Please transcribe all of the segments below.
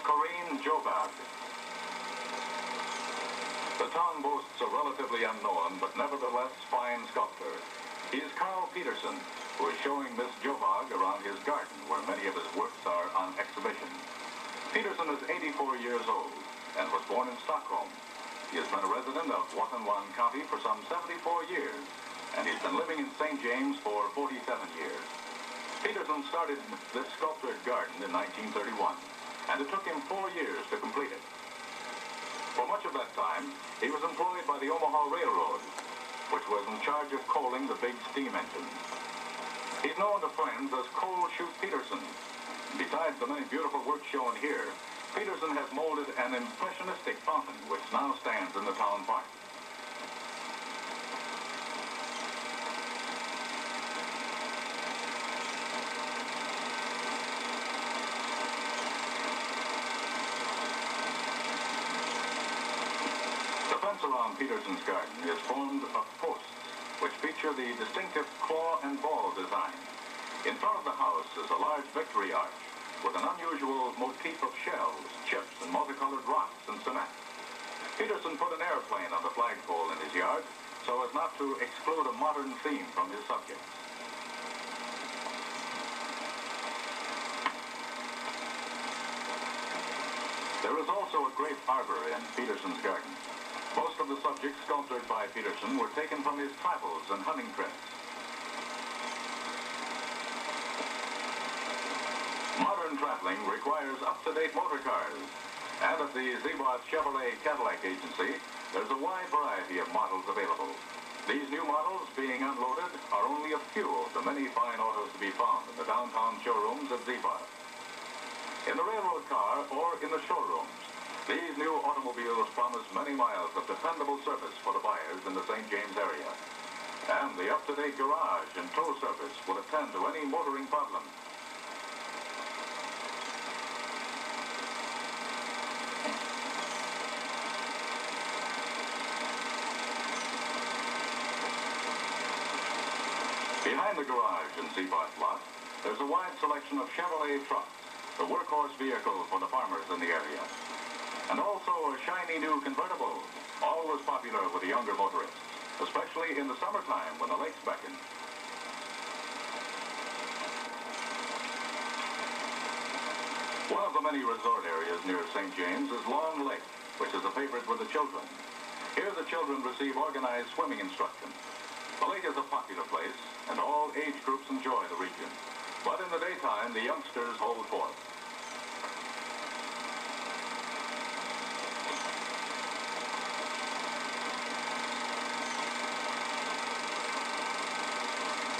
Ziebarth. The town boasts a relatively unknown but nevertheless fine sculptor. He is Peterson, who is showing Miss Ziebarth around his garden where many of his works are on exhibition. Peterson is 84 years old and was born in Stockholm. He has been a resident of Linden County for some 74 years, and he's been living in St. James for 47 years. Peterson started this sculptured garden in 1931, and it took him 4 years to complete it. For much of that time, he was employed by the Omaha Railroad, which was in charge of coaling the big steam engines. He's known to friends as Coal Chute Peterson. Besides the many beautiful works shown here, Peterson has molded an impressionistic fountain which now stands in the town park. The fence around Peterson's garden is formed of posts which feature the distinctive claw and ball design. In front of the house is a large victory arch with an unusual motif of shells, chips, and multicolored rocks and cement. Peterson put an airplane on the flagpole in his yard so as not to exclude a modern theme from his subjects. There is also a grape arbor in Peterson's garden. Most of the subjects sculptured by Peterson were taken from his travels and hunting trips. Modern traveling requires up-to-date motor cars, and at the Ziebarth Cadillac agency, there's a wide variety of models available. These new models being unloaded are only a few of the many fine autos to be found in the downtown showrooms at Ziebarth. In the railroad car or in the showrooms, these new automobiles promise many miles of dependable service for the buyers in the St. James area. And the up-to-date garage and tow service will attend to any motoring problem. Behind the garage and Ziebarth lot, there's a wide selection of Chevrolet trucks, the workhorse vehicle for the farmers in the area. And also a shiny new convertible, always popular with the younger motorists, especially in the summertime when the lakes beckon. One of the many resort areas near St. James is Long Lake, which is a favorite with the children. Here the children receive organized swimming instruction. The lake is a popular place, and all age groups enjoy the region. But in the daytime, the youngsters hold forth.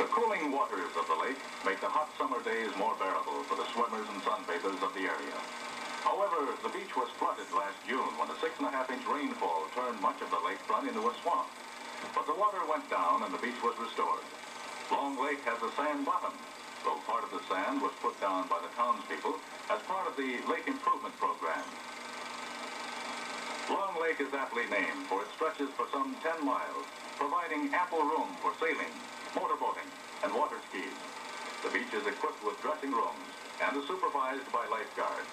The cooling waters of the lake make the hot summer days more bearable for the swimmers and sunbathers of the area. However, the beach was flooded last June when a 6.5-inch rainfall turned much of the lakefront into a swamp. But the water went down and the beach was restored. Long Lake has a sand bottom, though part of the sand was put down by the townspeople as part of the lake improvement program. Long Lake is aptly named for it stretches for some 10 miles, providing ample room for sailing, motorboating, and water skis. The beach is equipped with dressing rooms and is supervised by lifeguards.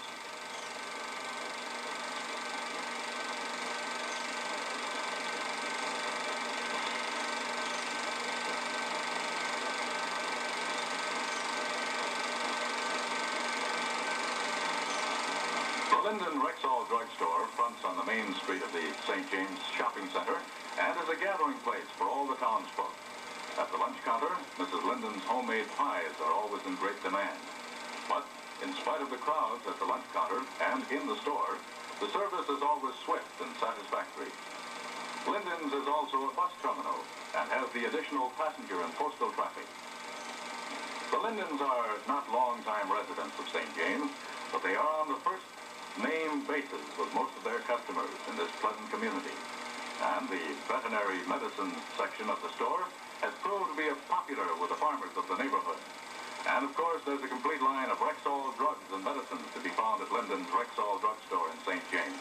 The Linden Drug Store fronts on the main street of the St. James Shopping Center and is a gathering place for all the townsfolk. At the lunch counter, Mrs. Linden's homemade pies are always in great demand. But in spite of the crowds at the lunch counter and in the store, the service is always swift and satisfactory. Linden's is also a bus terminal and has the additional passenger and postal traffic. The Lindens are not long-time residents of St. James, but they are on the first name basis with most of their customers in this pleasant community. And the veterinary medicine section of the store has proved to be popular with the farmers of the neighborhood. And of course, there's a complete line of Rexall drugs and medicines to be found at Linden's Rexall Drug Store in St. James.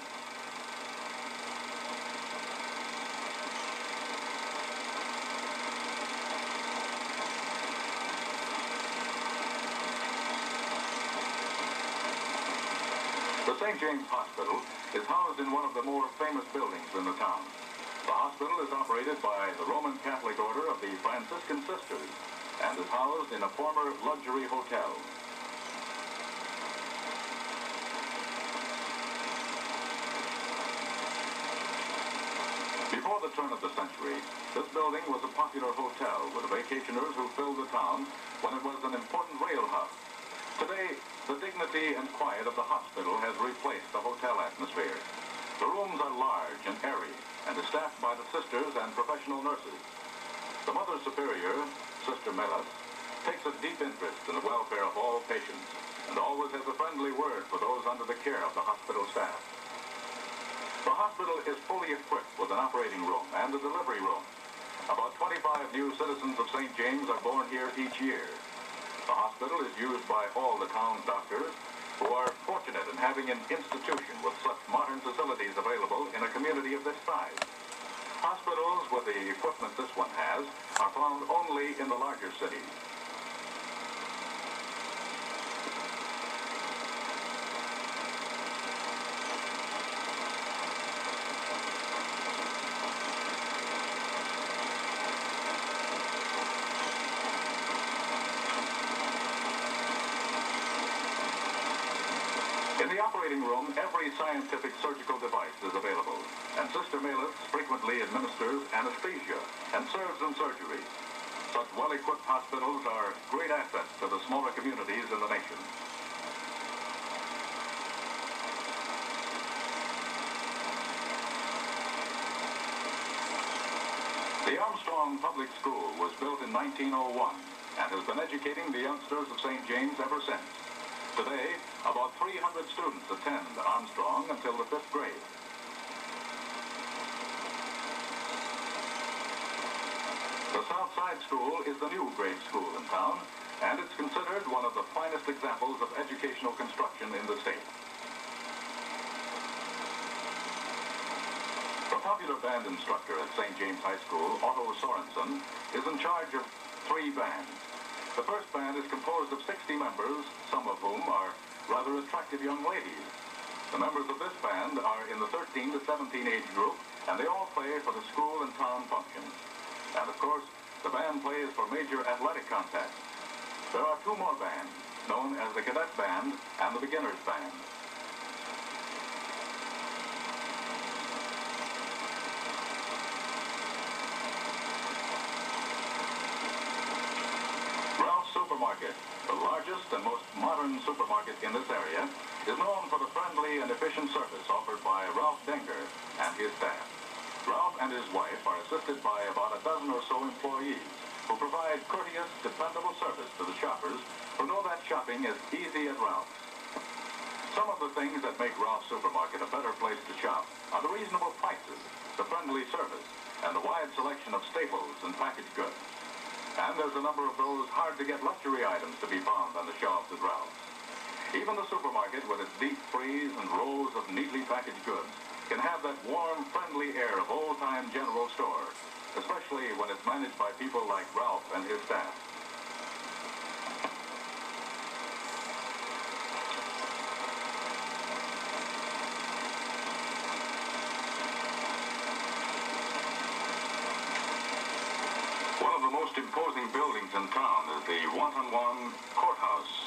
The St. James Hospital is housed in one of the more famous buildings in the town. The hospital is operated by the Roman Catholic Order of the Franciscan Sisters and is housed in a former luxury hotel. Before the turn of the century, this building was a popular hotel with vacationers who filled the town when it was an important rail hub. Today, the dignity and quiet of the hospital has replaced the hotel atmosphere. The rooms are large and airy and is staffed by the sisters and professional nurses. The Mother Superior, Sister Melas, takes a deep interest in the welfare of all patients and always has a friendly word for those under the care of the hospital staff. The hospital is fully equipped with an operating room and a delivery room. About 25 new citizens of St. James are born here each year. The hospital is used by all the town's doctors, who are fortunate in having an institution with such modern facilities available in a community of this size. Hospitals with the equipment this one has are found only in the larger cities. In the operating room, every scientific surgical device is available, and Sister Melas frequently administers anesthesia and serves in surgery. Such well-equipped hospitals are great assets to the smaller communities in the nation. The Armstrong Public School was built in 1901 and has been educating the youngsters of St. James ever since. Today, about 300 students attend Armstrong until the 5th grade. The Southside School is the new grade school in town, and it's considered one of the finest examples of educational construction in the state. The popular band instructor at St. James High School, Otto Sorensen, is in charge of 3 bands. The first band is composed of 60 members, some of whom are rather attractive young ladies. The members of this band are in the 13 to 17 age group, and they all play for the school and town functions. And of course, the band plays for major athletic contests. There are 2 more bands, known as the Cadet Band and the Beginners Band. Supermarket, the largest and most modern supermarket in this area, is known for the friendly and efficient service offered by Ralph Denger and his staff. Ralph and his wife are assisted by about a dozen or so employees who provide courteous, dependable service to the shoppers who know that shopping is easy at Ralph's. Some of the things that make Ralph's Supermarket a better place to shop are the reasonable prices, the friendly service, and the wide selection of staples and packaged goods. And there's a number of those hard-to-get luxury items to be found on the shelves at Ralph's. Even the supermarket, with its deep freeze and rows of neatly packaged goods, can have that warm, friendly air of old-time general store, especially when it's managed by people like Ralph and his staff. One of the most imposing buildings in town is the one-on-one courthouse.